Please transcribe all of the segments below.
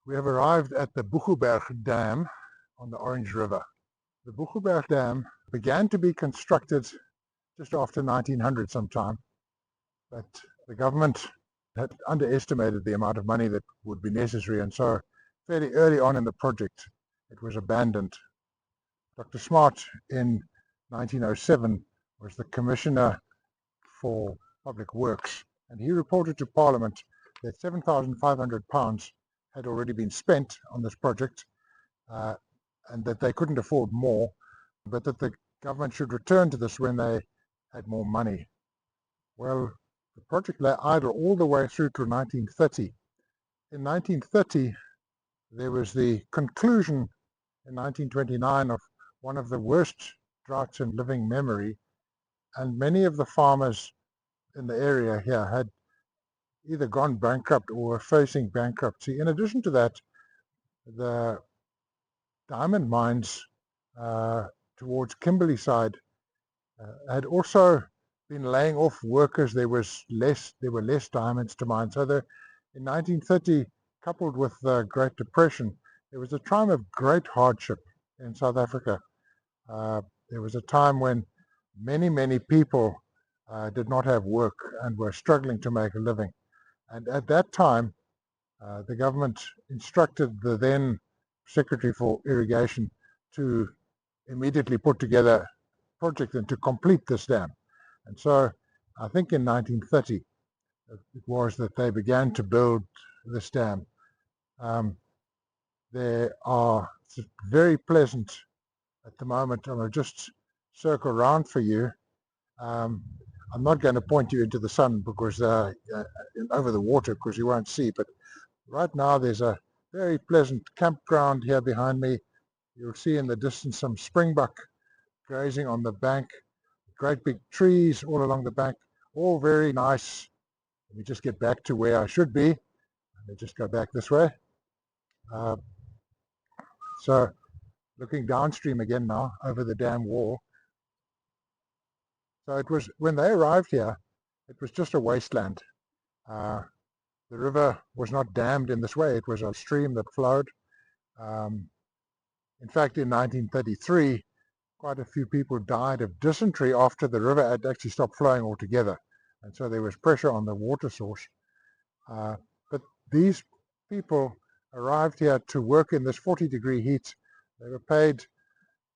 We have arrived at the Boegoeberg Dam on the Orange River. The Boegoeberg Dam began to be constructed just after 1900 sometime, but the government had underestimated the amount of money that would be necessary, and so fairly early on in the project it was abandoned. Dr. Smart in 1907 was the Commissioner for Public Works, and he reported to Parliament that £7,500 had already been spent on this project, and that they couldn't afford more, but that the government should return to this when they had more money. Well, the project lay idle all the way through to 1930. In 1930, there was the conclusion in 1929 of one of the worst droughts in living memory, and many of the farmers in the area here had either gone bankrupt or were facing bankruptcy. In addition to that, the diamond mines towards Kimberley side had also been laying off workers. There were less diamonds to mine. So in 1930, coupled with the Great Depression, there was a time of great hardship in South Africa. There was a time when many people did not have work and were struggling to make a living. And at that time, the government instructed the then Secretary for Irrigation to immediately put together a project and to complete this dam. And so I think in 1930 it was that they began to build this dam. It's very pleasant at the moment. I'm going to just circle around for you. I'm not going to point you into the sun because over the water, because you won't see, but right now there's a very pleasant campground here behind me. You'll see in the distance some springbuck grazing on the bank, great big trees all along the bank, all very nice. Let me just get back to where I should be. Let me just go back this way. So looking downstream again now over the dam wall. So it was, when they arrived here, it was just a wasteland. The river was not dammed in this way. It was a stream that flowed. In fact, in 1933, quite a few people died of dysentery after the river had actually stopped flowing altogether. And so there was pressure on the water source. But these people arrived here to work in this 40-degree heat. They were paid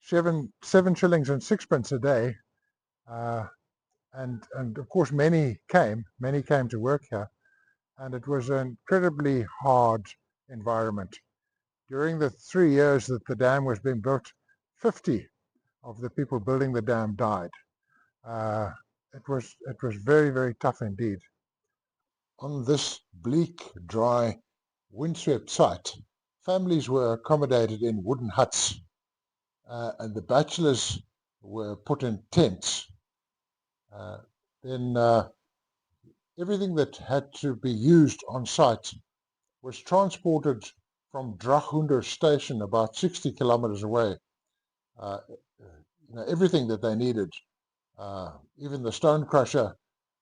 7 shillings and sixpence a day. And of course many came to work here, and it was an incredibly hard environment. During the 3 years that the dam was being built, 50 of the people building the dam died. It was very tough indeed. On this bleak, dry, windswept site, families were accommodated in wooden huts, and the bachelors were put in tents. Then everything that had to be used on site was transported from Draghunder station about 60 kilometers away. Everything that they needed, even the stone crusher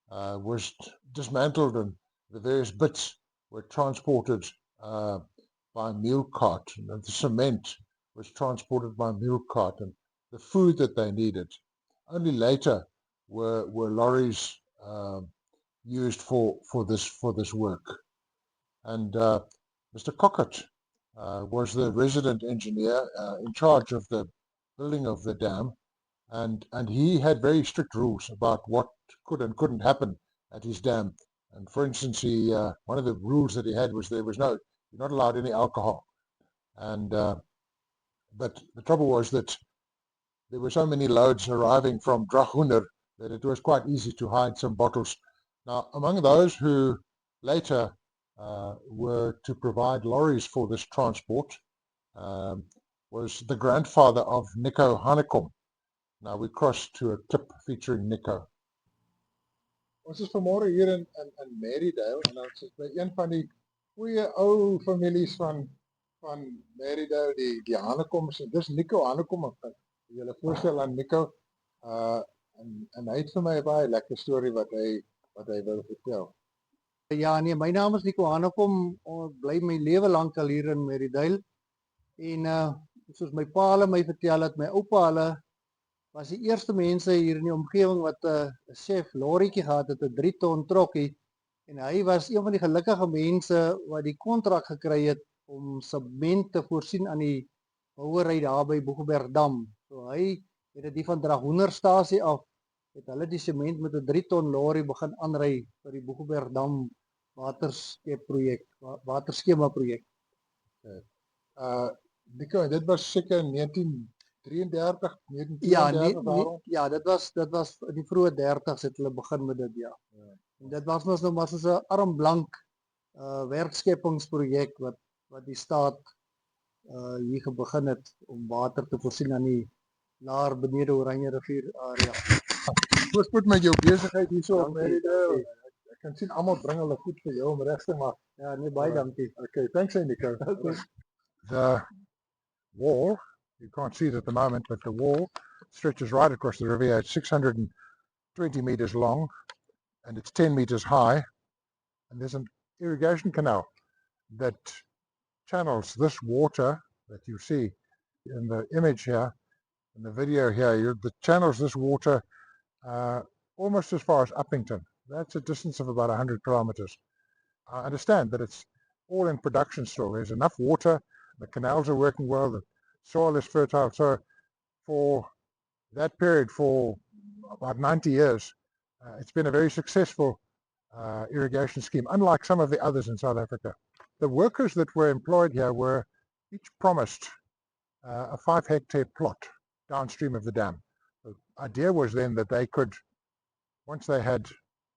was dismantled, and the various bits were transported by mule cart, and the cement was transported by mule cart, and the food that they needed. Only later were lorries used for this work. And Mr. Cockett was the resident engineer in charge of the building of the dam, and he had very strict rules about what could and couldn't happen at his dam. And for instance, one of the rules that he had was you're not allowed any alcohol. And but the trouble was that there were so many loads arriving from Draghunder that it was quite easy to hide some bottles. Now, among those who later were to provide lorries for this transport was the grandfather of Nico Hanekom. Now we cross to a clip featuring Nico. Ons is vanmorgen hier in Marydale, en ons is by een van die goeie ou families van Marydale, die Hanekoms. Dis Nico Hanekom. Ek kan julle voorstel aan Nico. En hy het vir my 'n baie lekker storie wat hy wil vertel. Ja, nee, my naam is Nico Hanekom. Bly my lewe lank al hier in Merriedale. En soos my pa hulle my vertel het, my oupa hulle was die eerste mense hier in die omgewing wat 'n chef lorrietjie gehad het, 'n 3 ton trokkie. En hy was een van die gelukkige mense wat die kontrak gekry het om sement te voorsien aan die bouery daar by Boegoeberg dam. So hy het dit van Dragoenerstasie af het hulle die sement met 'n 3 ton lorry begin aanry vir die Boegoeberg dam waterskema projek. Nico, dit was seker 1933, Ja, 1932 ja, dit was in die vroeë 30's het hulle begin met dit, ja. En dit was mos nou maar soos 'n armblank werkskepingsprojek wat die staat hier begin het om water te voorsien aan die laer benede Oranje rivier area. Voorspoed met jou besigheid hierso op Merriedale. Ek kan sien almal bring hulle goed vir jou om reg te maak. Ja, nee, baie dankie. Okay, thanks Nico. The wall, you can't see it at the moment, but the wall stretches right across the river. It's 620 meters long and it's 10 meters high. And there's an irrigation canal that channels this water that you see in the image here, in the video here, that channels this water almost as far as Uppington. That's a distance of about 100 kilometers. I understand that it's all in production still. There's enough water, the canals are working well, the soil is fertile. So for that period, for about 90 years, it's been a very successful irrigation scheme, unlike some of the others in South Africa. The workers that were employed here were each promised a 5-hectare plot downstream of the dam. The idea was then that they could, once they had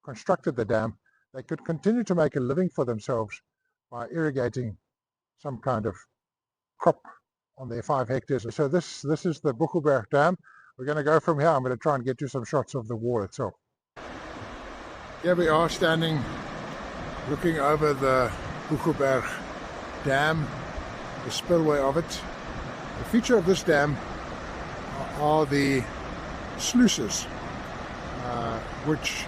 constructed the dam, they could continue to make a living for themselves by irrigating some kind of crop on their 5 hectares. So this is the Boegoeberg Dam. We're going to go from here. I'm going to try and get you some shots of the wall itself. Here we are standing looking over the Boegoeberg Dam, the spillway of it. The feature of this dam are the sluices, which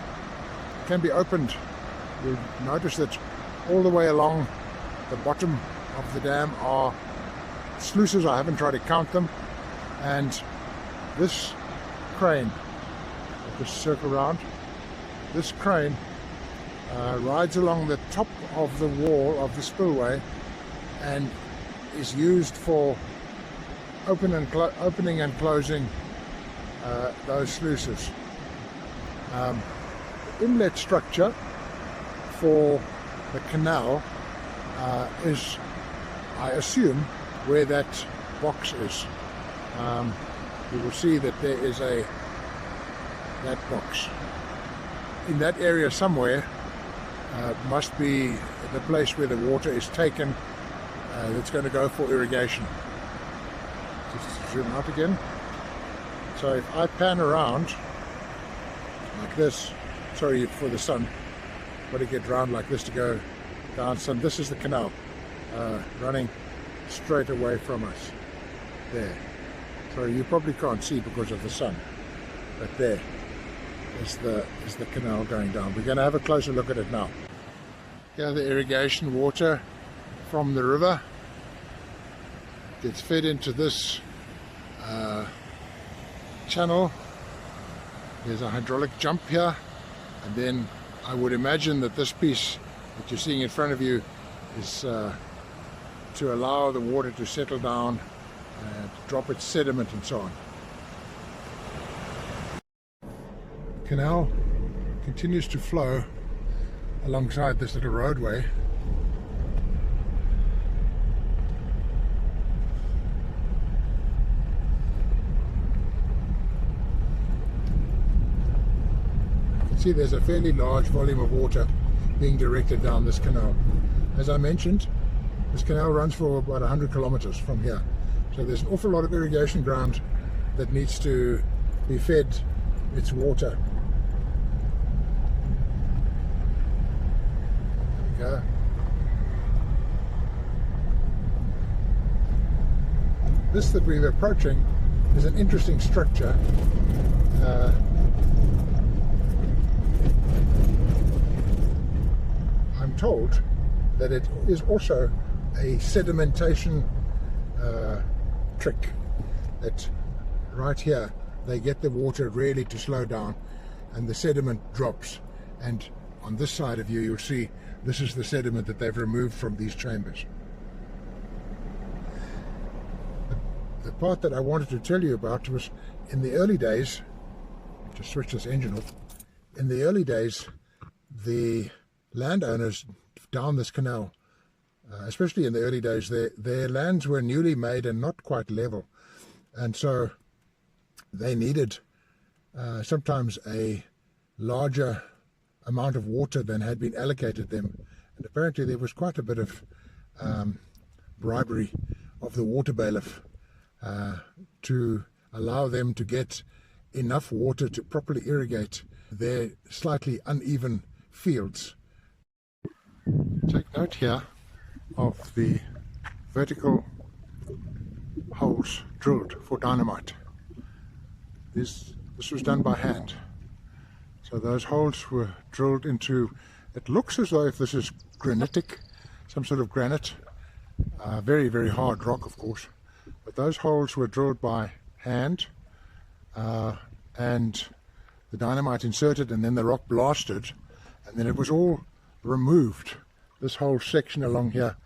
can be opened. You'll notice that all the way along the bottom of the dam are sluices. I haven't tried to count them. And this crane, I'll just circle around, this crane rides along the top of the wall of the spillway and is used for opening and closing those sluices. The inlet structure for the canal is, I assume, where that box is. You will see that there is that box. In that area somewhere must be the place where the water is taken that's going to go for irrigation. Just zoom out again. So if I pan around like this, sorry for the sun, got to get round like this to go down. So this is the canal running straight away from us there. So you probably can't see because of the sun, but there is the canal going down. We're going to have a closer look at it now. Here the irrigation water from the river gets fed into this channel. There's a hydraulic jump here, and then I would imagine that this piece that you're seeing in front of you is to allow the water to settle down and drop its sediment and so on. The canal continues to flow alongside this little roadway. You can see there's a fairly large volume of water being directed down this canal. As I mentioned, this canal runs for about 100 kilometers from here. So there's an awful lot of irrigation ground that needs to be fed its water. There we go. This that we're approaching is an interesting structure. been told that it is also a sedimentation trick, that right here they get the water really to slow down and the sediment drops, and on this side of you you'll see this is the sediment that they've removed from these chambers. The part that I wanted to tell you about was in the early days, just switch this engine off, in the early days the landowners down this canal, especially in the early days, their lands were newly made and not quite level, and so they needed sometimes a larger amount of water than had been allocated them, and apparently there was quite a bit of bribery of the water bailiff to allow them to get enough water to properly irrigate their slightly uneven fields. Take note here of the vertical holes drilled for dynamite. This was done by hand. So those holes were drilled into, it looks as though if this is granitic, some sort of granite, very, very hard rock of course, but those holes were drilled by hand, and the dynamite inserted and then the rock blasted, and then it was all removed. This whole section along here,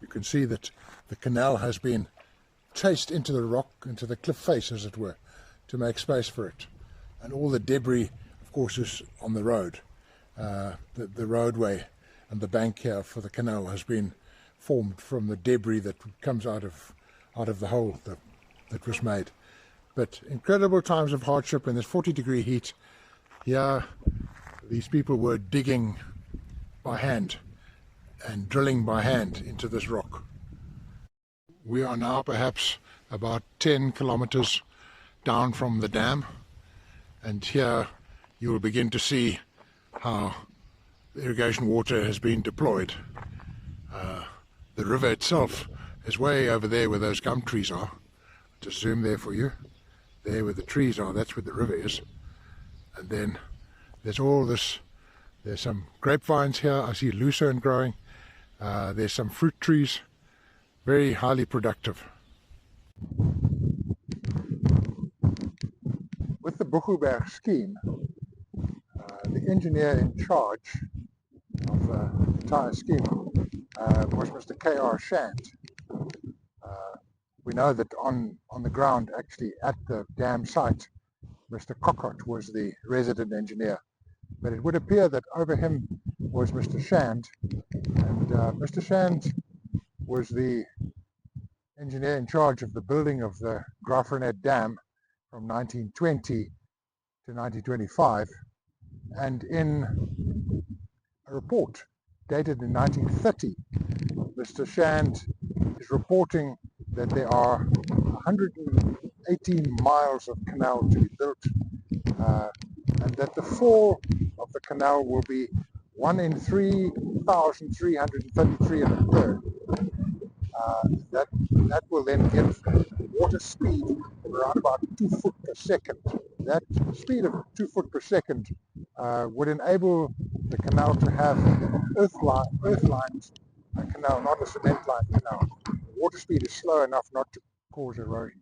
you can see that the canal has been chased into the rock, into the cliff face as it were, to make space for it, and all the debris of course is on the road. The roadway and the bank here for the canal has been formed from the debris that comes out of the hole that was made. But incredible times of hardship in this 40-degree heat. Here these people were digging by hand and drilling by hand into this rock. We are now perhaps about 10 kilometers down from the dam, and here you will begin to see how the irrigation water has been deployed. The river itself is way over there where those gum trees are. Just zoom there for you. There where the trees are, that's where the river is. And then there's all this, there's some grapevines here. I see lucerne growing. There's some fruit trees, very highly productive. With the Boegoeberg scheme, the engineer in charge of the entire scheme was Mr. K.R. Shand. We know that on the ground, actually at the dam site, Mr. Cockott was the resident engineer, but it would appear that over him was Mr. Shand, and Mr. Shand was the engineer in charge of the building of the Graaff-Reinet Dam from 1920 to 1925, and in a report dated in 1930, Mr. Shand is reporting that there are 118 miles of canal to be built, and that the fall of the canal will be 1 in 3,333 and a third. That will then give water speed of around about 2 foot per second. That speed of 2 foot per second would enable the canal to have earth-lined canal, not a cement-lined canal. The water speed is slow enough not to cause erosion.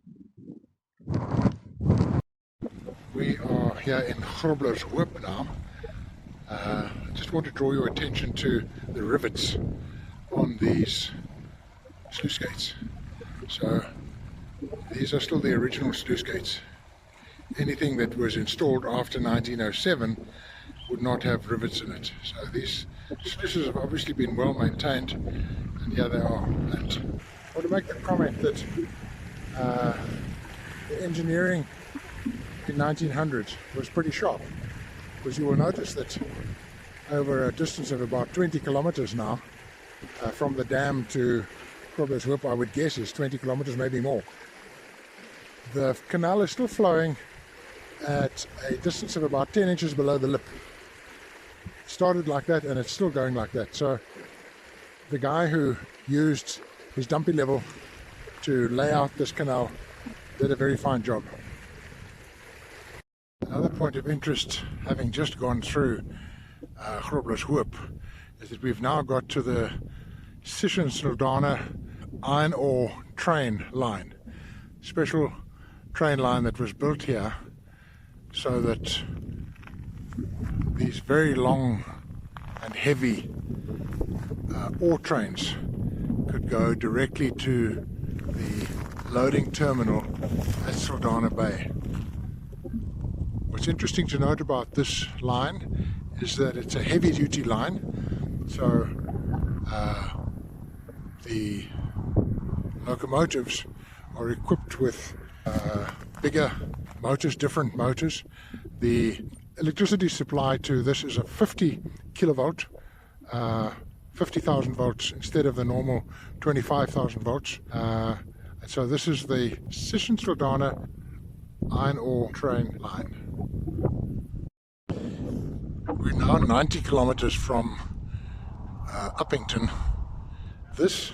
We are here in Boegoeberg now. I just want to draw your attention to the rivets on these sluice gates. So these are still the original sluice gates. Anything that was installed after 1907 would not have rivets in it. So these sluices have obviously been well maintained, and here they are. And I want to make the comment that the engineering in 1900 was pretty sharp, because you will notice that over a distance of about 20 kilometers now, from the dam to Boegoeberg, I would guess is 20 kilometers, maybe more. The canal is still flowing at a distance of about 10 inches below the lip. It started like that and it's still going like that. So the guy who used his dumpy level to lay out this canal did a very fine job. Another point of interest, having just gone through Boegoeberg, is that we've now got to the Sisson-Saldanha iron ore train line. Special train line that was built here so that these very long and heavy ore trains could go directly to the loading terminal at Saldanha Bay. What's interesting to note about this line is that it's a heavy-duty line, so the locomotives are equipped with bigger motors, different motors. The electricity supply to this is a 50 kilovolt, 50,000 volts instead of the normal 25,000 volts. And so this is the Sisson-Saldanha iron ore train line. We're now 90 kilometers from Uppington. This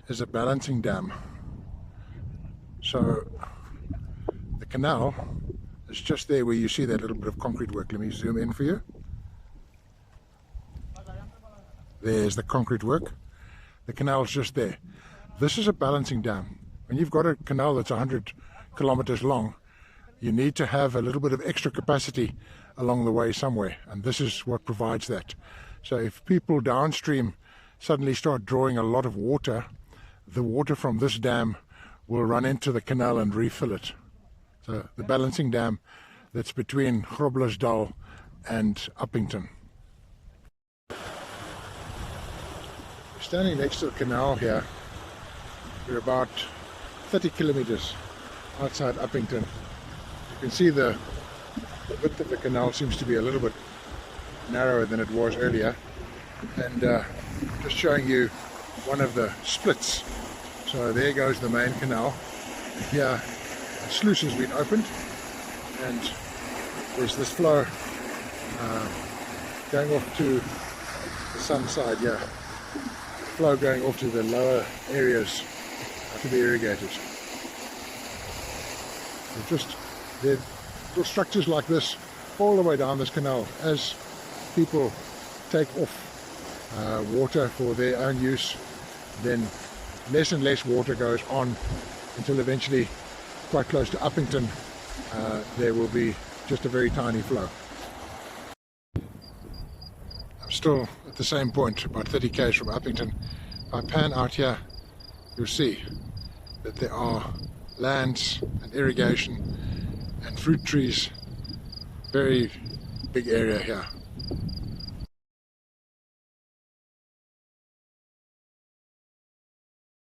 is a balancing dam. So the canal is just there where you see that little bit of concrete work. Let me zoom in for you. There's the concrete work. The canal's just there. This is a balancing dam. When you've got a canal that's 100 kilometers long, you need to have a little bit of extra capacity along the way somewhere, and this is what provides that. So if people downstream suddenly start drawing a lot of water, the water from this dam will run into the canal and refill it. So the balancing dam that's between Groblersdal and Uppington. We're standing next to the canal here. We're about 30 kilometers outside Uppington. You can see the width of the canal seems to be a little bit narrower than it was earlier, and just showing you one of the splits. So there goes the main canal. Here the sluice has been opened, and there's this flow going off to the sun side here. Flow going off to the lower areas to be irrigated. So just there are little structures like this all the way down this canal. As people take off water for their own use, then less and less water goes on until eventually, quite close to Uppington, there will be just a very tiny flow. I'm still at the same point, about 30 k's from Uppington. If I pan out here, you'll see that there are lands and irrigation and fruit trees. Very big area here.